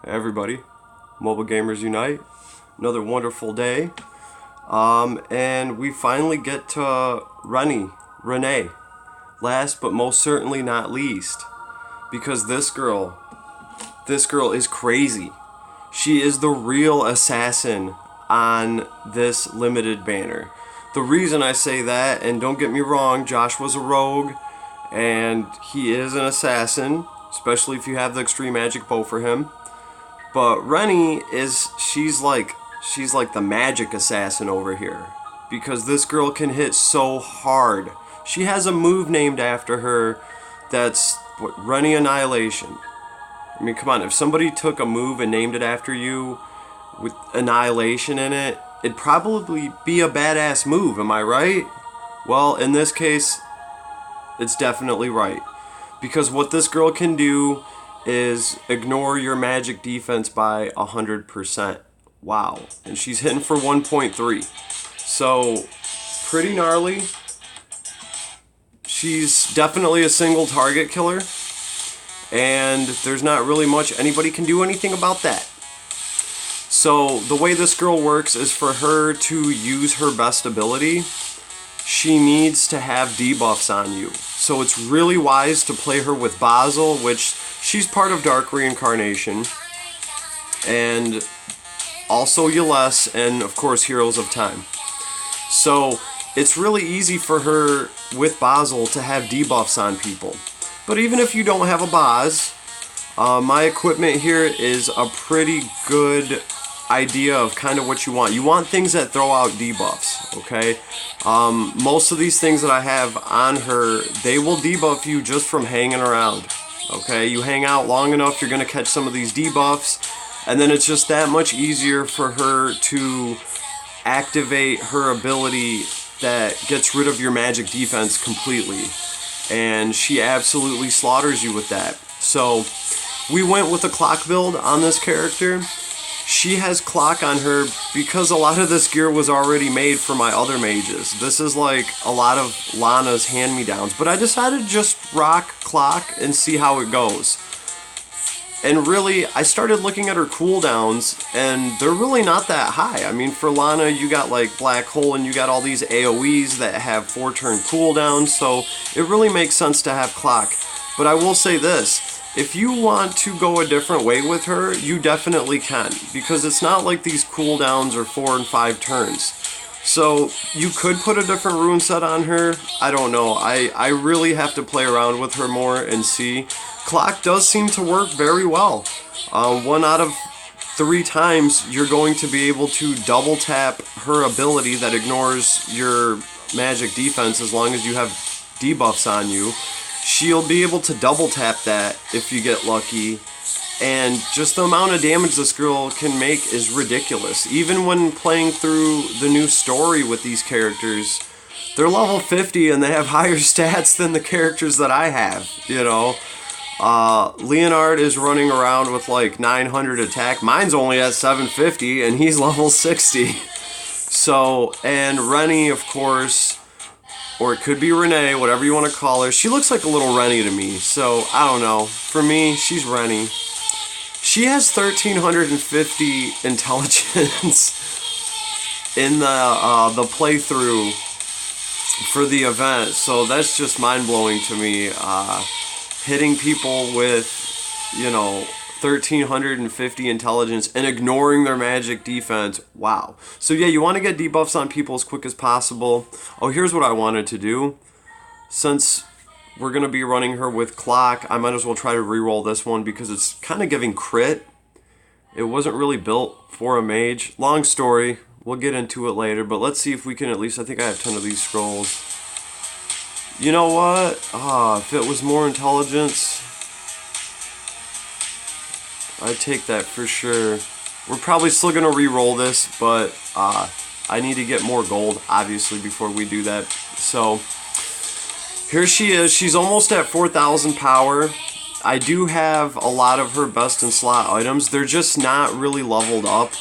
Hey everybody, Mobile Gamers Unite. Another wonderful day. And we finally get to Renee. Last but most certainly not least. Because this girl is crazy. She is the real assassin on this limited banner. The reason I say that, and don't get me wrong, Josh was a rogue, and he is an assassin, especially if you have the extreme magic bow for him. But Rennie she's like the magic assassin over here. Because this girl can hit so hard. She has a move named after her that's Rennie Annihilation. I mean, come on, if somebody took a move and named it after you with Annihilation in it, it'd probably be a badass move, am I right? Well, in this case, it's definitely right. Because what this girl can do is ignore your magic defense by 100%. Wow. And she's hitting for 1.3. So, pretty gnarly. She's definitely a single target killer. And there's not really much anybody can do anything about that. So, the way this girl works is for her to use her best ability, she needs to have debuffs on you. So it's really wise to play her with Basil, which she's part of Dark Reincarnation, and also Yles, and of course Heroes of Time. So it's really easy for her with Basil to have debuffs on people. But even if you don't have a Baz, my equipment here is a pretty good idea of kind of what you want. You want things that throw out debuffs, okay? Most of these things that I have on her, they will debuff you just from hanging around, okay? You hang out long enough, you're going to catch some of these debuffs, and then it's just that much easier for her to activate her ability that gets rid of your magic defense completely. And she absolutely slaughters you with that. So we went with a clock build on this character. She has clock on her because a lot of this gear was already made for my other mages. This is like a lot of Lana's hand-me-downs, but I decided to just rock clock and see how it goes. And really, I started looking at her cooldowns, and they're really not that high. I mean, for Lana, you got like Black Hole, and you got all these AoEs that have 4-turn cooldowns, so it really makes sense to have clock. But I will say this. If you want to go a different way with her, you definitely can, because it's not like these cooldowns are 4 and 5 turns. So you could put a different rune set on her. I don't know. I really have to play around with her more and see. Clock does seem to work very well. 1 out of 3 times you're going to be able to double tap her ability that ignores your magic defense as long as you have debuffs on you. She'll be able to double tap that if you get lucky, and just the amount of damage this girl can make is ridiculous. Even when playing through the new story with these characters, they're level 50 and they have higher stats than the characters that I have, you know. Leonard is running around with like 900 attack. Mine's only at 750 and he's level 60. So, and Rennie, of course, or it could be Renee, whatever you want to call her. She looks like a little Rennie to me, so I don't know. For me, she's Rennie. She has 1,350 intelligence in the playthrough for the event, so that's just mind-blowing to me. Hitting people with, 1,350 intelligence and ignoring their magic defense. Wow. So yeah, you want to get debuffs on people as quick as possible. Oh, here's what I wanted to do. Since we're going to be running her with clock, I might as well try to reroll this one because it's kind of giving crit. It wasn't really built for a mage. Long story. We'll get into it later, but let's see if we can at least, I think I have 10 of these scrolls. You know what? If it was more intelligence, I'd take that for sure. We're probably still going to re-roll this, but I need to get more gold, obviously, before we do that. So, here she is. She's almost at 4,000 power. I do have a lot of her best in slot items. They're just not really leveled up.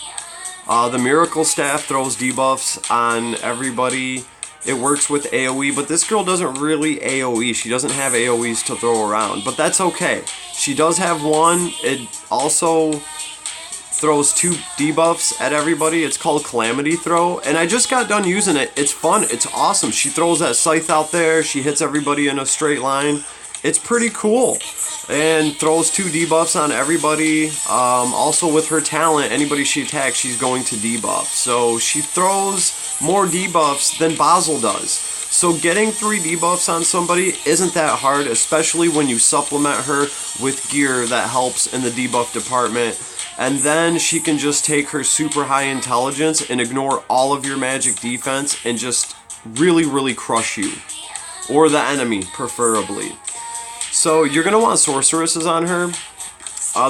The Miracle Staff throws debuffs on everybody. It works with AoE, but this girl doesn't really AoE. She doesn't have AoEs to throw around, but that's okay. She does have one. It also throws 2 debuffs at everybody. It's called Calamity Throw, and I just got done using it. It's fun. It's awesome. She throws that scythe out there. She hits everybody in a straight line. It's pretty cool, and throws 2 debuffs on everybody. Also with her talent, anybody she attacks, she's going to debuff. So she throws more debuffs than Basel does. So getting 3 debuffs on somebody isn't that hard, especially when you supplement her with gear that helps in the debuff department. And then she can just take her super high intelligence and ignore all of your magic defense and just really, really crush you. Or the enemy, preferably. So you're going to want sorceresses on her.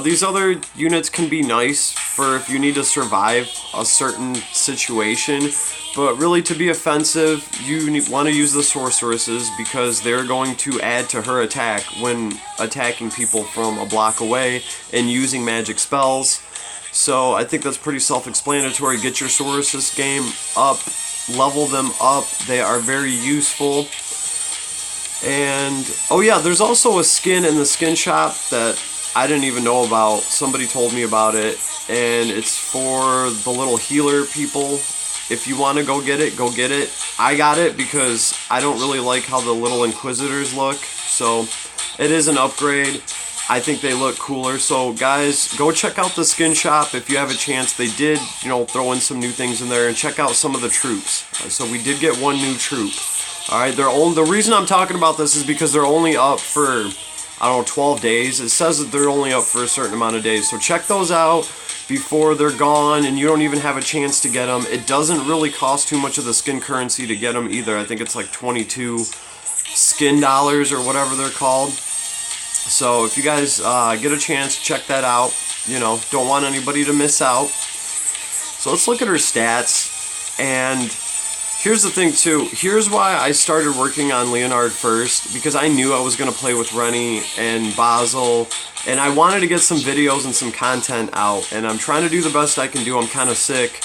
These other units can be nice for if you need to survive a certain situation. But really, to be offensive, you want to use the sorceresses because they're going to add to her attack when attacking people from a block away and using magic spells. So I think that's pretty self-explanatory. Get your sorceresses game up, level them up. They are very useful. And, oh yeah, there's also a skin in the skin shop that I didn't even know about. Somebody told me about it, and it's for the little healer people. If you want to go get it, go get it. I got it because I don't really like how the little Inquisitors look, so it is an upgrade. I think they look cooler. So guys, go check out the skin shop if you have a chance. They did, throw in some new things in there, and check out some of the troops. So we did get 1 new troop. All right, the reason I'm talking about this is because they're only up for, 12 days. It says that they're only up for a certain amount of days. So check those out before they're gone and you don't even have a chance to get them. It doesn't really cost too much of the skin currency to get them either. I think it's like 22 skin dollars or whatever they're called. So if you guys get a chance, check that out. Don't want anybody to miss out. So let's look at her stats. And here's the thing too. Here's why I started working on Leonard first, because I knew I was going to play with Renne and Basel, and I wanted to get some videos and some content out, and I'm trying to do the best I can do. I'm kind of sick.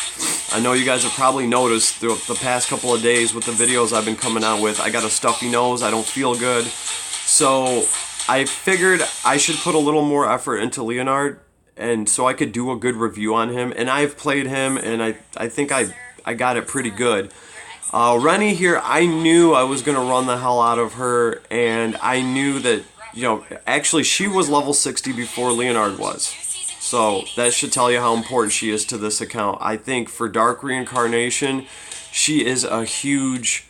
I know you guys have probably noticed through the past couple of days with the videos I've been coming out with. I got a stuffy nose. I don't feel good. So I figured I should put a little more effort into Leonard, and so I could do a good review on him. And I've played him, and I think I got it pretty good. Renne here, I knew I was going to run the hell out of her, and I knew that, actually she was level 60 before Leonard was. So that should tell you how important she is to this account. I think for Dark Reincarnation, she is a huge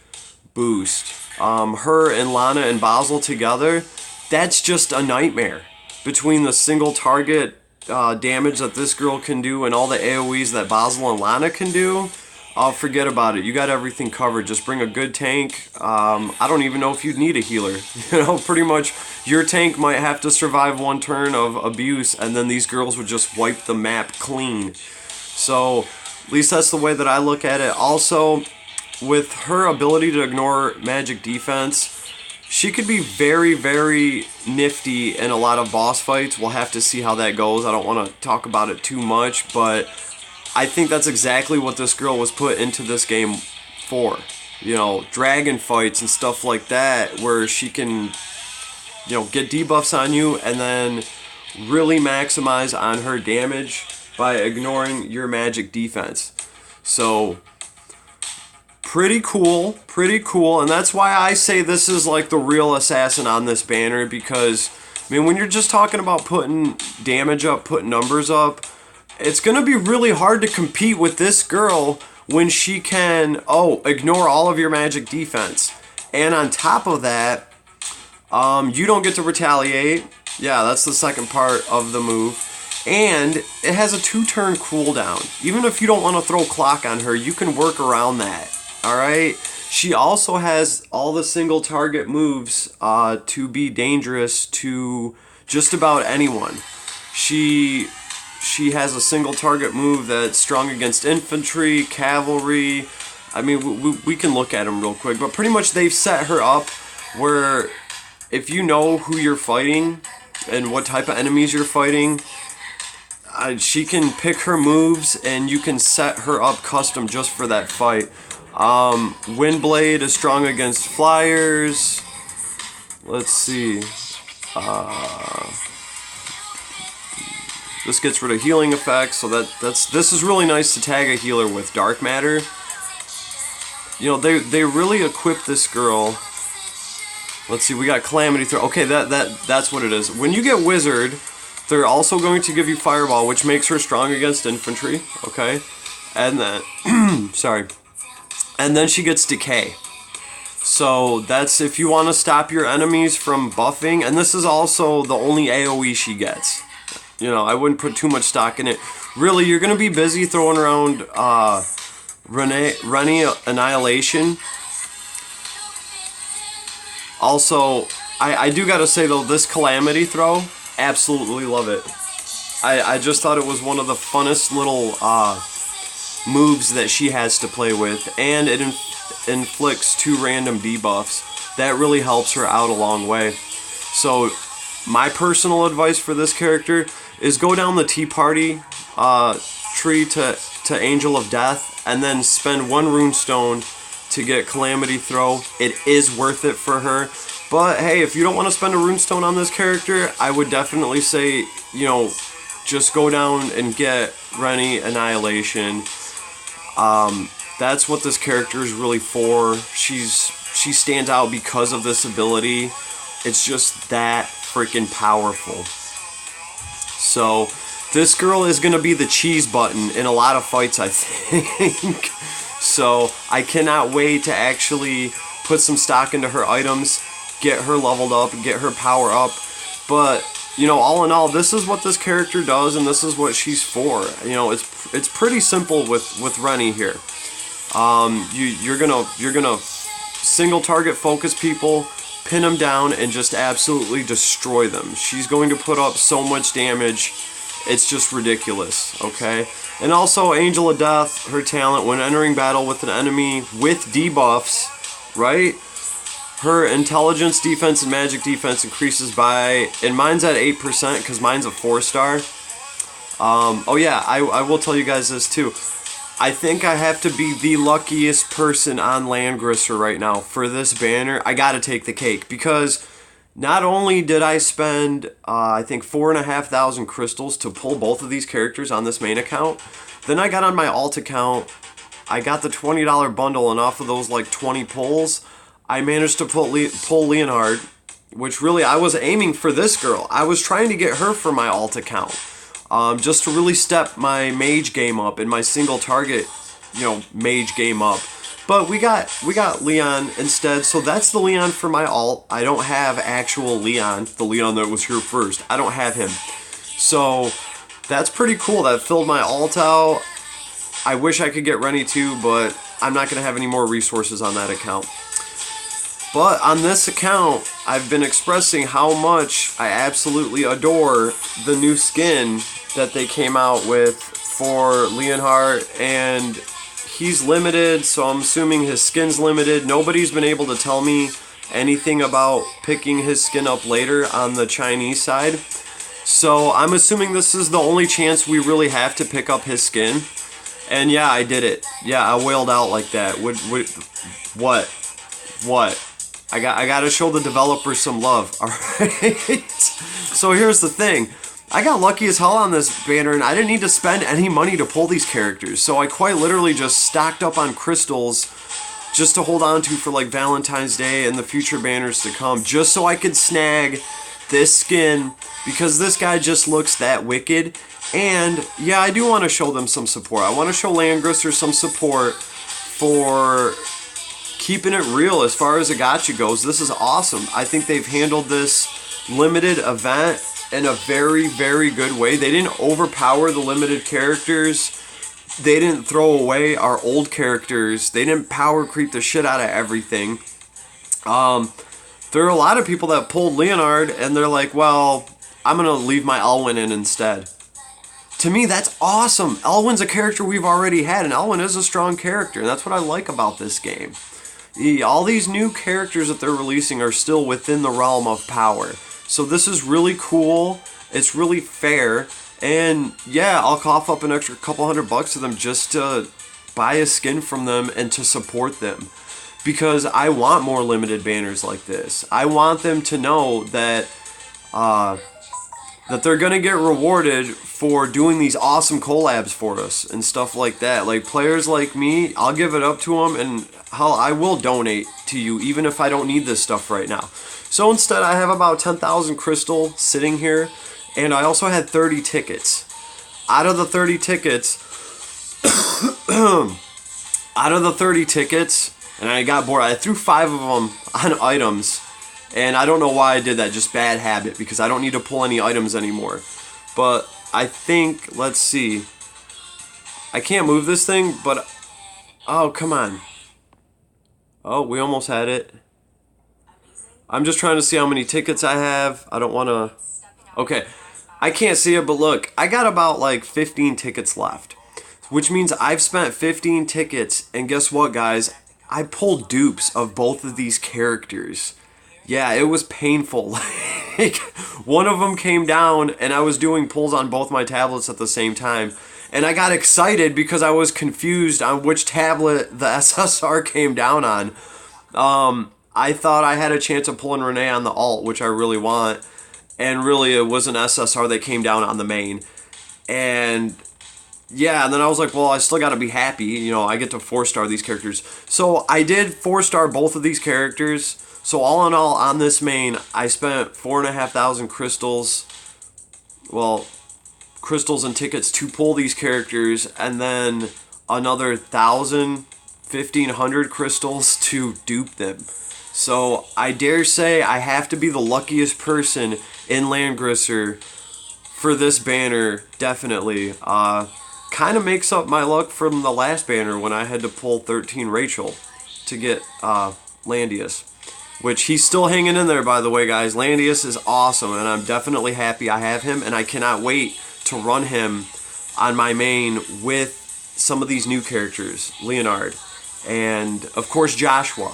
boost. Her and Lana and Basel together, that's just a nightmare. Between the single target damage that this girl can do and all the AoEs that Basel and Lana can do, forget about it. You got everything covered. Just bring a good tank. I don't even know if you'd need a healer. Pretty much your tank might have to survive 1 turn of abuse, and then these girls would just wipe the map clean. So at least that's the way that I look at it. Also, with her ability to ignore magic defense, she could be very, very nifty in a lot of boss fights. We'll have to see how that goes. I don't want to talk about it too much, but I think that's exactly what this girl was put into this game for. Dragon fights and stuff like that, where she can, get debuffs on you and then really maximize on her damage by ignoring your magic defense. So, pretty cool, and that's why I say this is like the real assassin on this banner, because, when you're just talking about putting damage up, putting numbers up, it's going to be really hard to compete with this girl when she can, ignore all of your magic defense. And on top of that, you don't get to retaliate. Yeah, that's the second part of the move. And it has a 2-turn cooldown. Even if you don't want to throw clock on her, you can work around that. Alright? She also has all the single target moves to be dangerous to just about anyone. She has a single target move that's strong against infantry, cavalry. We can look at them real quick, but pretty much they've set her up where if you know who you're fighting and what type of enemies you're fighting, she can pick her moves and you can set her up custom just for that fight. Windblade is strong against flyers. Let's see. This gets rid of healing effects, so this is really nice to tag a healer with. Dark matter. You know, they really equip this girl. Let's see, we got Calamity Throw. Okay, that's what it is. When you get Wizard, they're also going to give you Fireball, which makes her strong against infantry. Okay, and then sorry, and then she gets Decay. So that's if you want to stop your enemies from buffing, and this is also the only AoE she gets. You know, I wouldn't put too much stock in it. Really, you're going to be busy throwing around Renne Annihilation. Also, I do got to say, though, this Calamity Throw, absolutely love it. I just thought it was one of the funnest little moves that she has to play with, and it inflicts 2 random debuffs. That really helps her out a long way. So, my personal advice for this character is go down the Tea Party tree to Angel of Death, and then spend 1 runestone to get Calamity Throw. It is worth it for her. But hey, if you don't want to spend a runestone on this character, I would definitely say, you know, just go down and get Renne Annihilation. That's what this character is really for. She stands out because of this ability. It's just that freaking powerful. So this girl is going to be the cheese button in a lot of fights, I think. So I cannot wait to actually put some stock into her items, get her leveled up, and get her power up. But, you know, all in all, this is what this character does, and this is what she's for. You know, it's pretty simple with Renne here. You're gonna single target focus people, pin them down, and just absolutely destroy them. She's going to put up so much damage. It's just ridiculous, okay? And also, Angel of Death, her talent, when entering battle with an enemy with debuffs, right? Her intelligence, defense, and magic defense increases by, and mine's at 8% because mine's a 4-star. Oh yeah, I will tell you guys this too. I think I have to be the luckiest person on Langrisser right now for this banner. I gotta take the cake because not only did I spend, I think 4,500 crystals to pull both of these characters on this main account, then I got on my alt account, I got the $20 bundle, and off of those like 20 pulls, I managed to pull Leonhard, which really I was aiming for this girl. I was trying to get her for my alt account, just to really step my mage game up and my single target, you know, mage game up. But we got Leon instead, so that's the Leon for my alt. I don't have actual Leon, the Leon that was here first. I don't have him. So that's pretty cool. That filled my alt out. I wish I could get Renne too, but I'm not going to have any more resources on that account. But on this account, I've been expressing how much I absolutely adore the new skin that they came out with for Leonhard, and he's limited, so I'm assuming his skin's limited. Nobody's been able to tell me anything about picking his skin up later on the Chinese side. So I'm assuming this is the only chance we really have to pick up his skin. And yeah, I did it. Yeah, I wailed out like that. What? I gotta show the developers some love, alright? So here's the thing. I got lucky as hell on this banner, and I didn't need to spend any money to pull these characters. So I quite literally just stocked up on crystals just to hold on to for like Valentine's Day and the future banners to come, just so I could snag this skin, because this guy just looks that wicked. And yeah, I do want to show them some support. I want to show Langrisser some support for keeping it real as far as a gacha goes. This is awesome. I think they've handled this limited event in a very, very good way. They didn't overpower the limited characters. They didn't throw away our old characters. They didn't power creep the shit out of everything. There are a lot of people that pulled Leonhard and they're like, well, I'm going to leave my Elwyn in instead. To me, that's awesome. Elwyn's a character we've already had, and Elwyn is a strong character, and that's what I like about this game. All these new characters that they're releasing are still within the realm of power. So this is really cool. It's really fair. And yeah, I'll cough up an extra couple $100 to them just to buy a skin from them and to support them. Because I want more limited banners like this. I want them to know that that they're gonna get rewarded for doing these awesome collabs for us and stuff like that. Like players like me, I'll give it up to them, and hell, I will donate to you even if I don't need this stuff right now. So instead, I have about 10,000 crystal sitting here, and I also had 30 tickets. Out of the 30 tickets, and I got bored. I threw 5 of them on items. And I don't know why I did that, just bad habit, because I don't need to pull any items anymore. But I think, let's see. I can't move this thing, but... Oh, come on. Oh, we almost had it. I'm just trying to see how many tickets I have. I don't want to... Okay, I can't see it, but look. I got about like 15 tickets left. Which means I've spent 15 tickets, and guess what, guys? I pulled dupes of both of these characters. Yeah, it was painful. Like, one of them came down, and I was doing pulls on both my tablets at the same time. And I got excited because I was confused on which tablet the SSR came down on. I thought I had a chance of pulling Rene on the alt, which I really want. And really, it was an SSR that came down on the main. And yeah, and then I was like, well, I still got to be happy. You know, I get to 4-star these characters. So I did 4-star both of these characters. So all in all, on this main, I spent 4,500 crystals, well, crystals and tickets to pull these characters, and then another 1,500 crystals to dupe them. So I dare say I have to be the luckiest person in Langrisser for this banner, definitely. Kind of makes up my luck from the last banner when I had to pull 13 Rachel to get Landius. Which he's still hanging in there, by the way, guys. Landius is awesome, and I'm definitely happy I have him, and I cannot wait to run him on my main with some of these new characters. Leonard, and, of course, Joshua.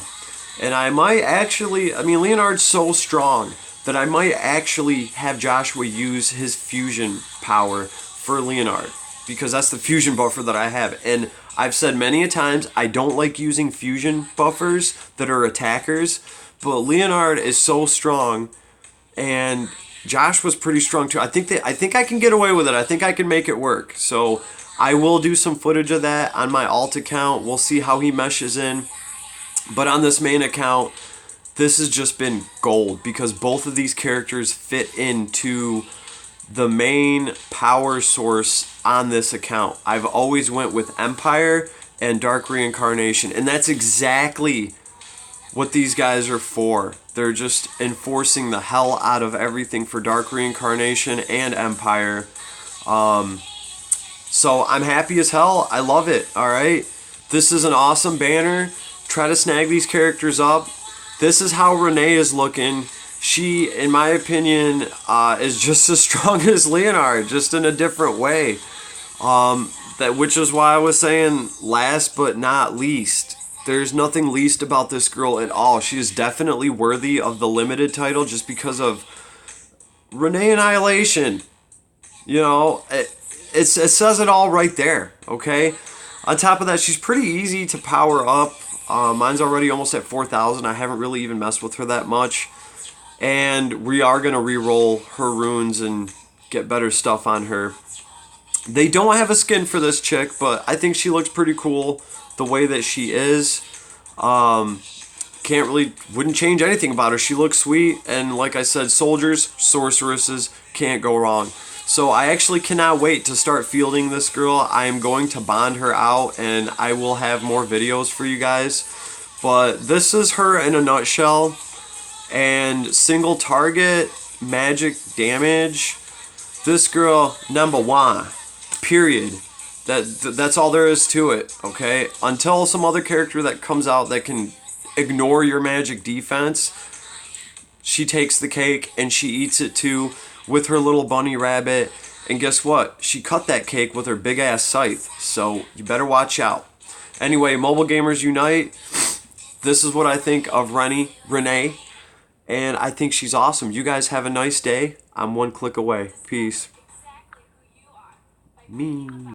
And I might actually... I mean, Leonard's so strong that I might actually have Joshua use his fusion power for Leonard. Because that's the fusion buffer that I have. And I've said many a times, I don't like using fusion buffers that are attackers. But Leonard is so strong, and Josh was pretty strong too. I think I can get away with it. I think I can make it work. So I will do some footage of that on my alt account. We'll see how he meshes in. But on this main account, this has just been gold because both of these characters fit into the main power source on this account. I've always went with Empire and Dark Reincarnation, and that's exactly what these guys are for. They're just enforcing the hell out of everything for Dark Reincarnation and Empire. So I'm happy as hell. I love it, alright? This is an awesome banner. Try to snag these characters up. This is how Renee is looking. She, in my opinion, is just as strong as Leonard, just in a different way. Which is why I was saying last but not least. There's nothing least about this girl at all. She is definitely worthy of the limited title just because of Renee Annihilation. You know, it says it all right there, okay? On top of that, she's pretty easy to power up. Mine's already almost at 4,000. I haven't really even messed with her that much. And we are going to re-roll her runes and get better stuff on her. They don't have a skin for this chick, but I think she looks pretty cool the way that she is. Wouldn't change anything about her. She looks sweet, and like I said, soldiers, sorceresses, can't go wrong. So I actually cannot wait to start fielding this girl. I am going to bond her out, and I will have more videos for you guys. But this is her in a nutshell. And single target, magic damage. This girl, number one. Period. That's all there is to it, okay? Until some other character that comes out that can ignore your magic defense, she takes the cake and she eats it too with her little bunny rabbit. And guess what? She cut that cake with her big ass scythe, so you better watch out. Anyway, Mobile Gamers Unite. This is what I think of Renee, and I think she's awesome. You guys have a nice day. I'm one click away. Peace. Me.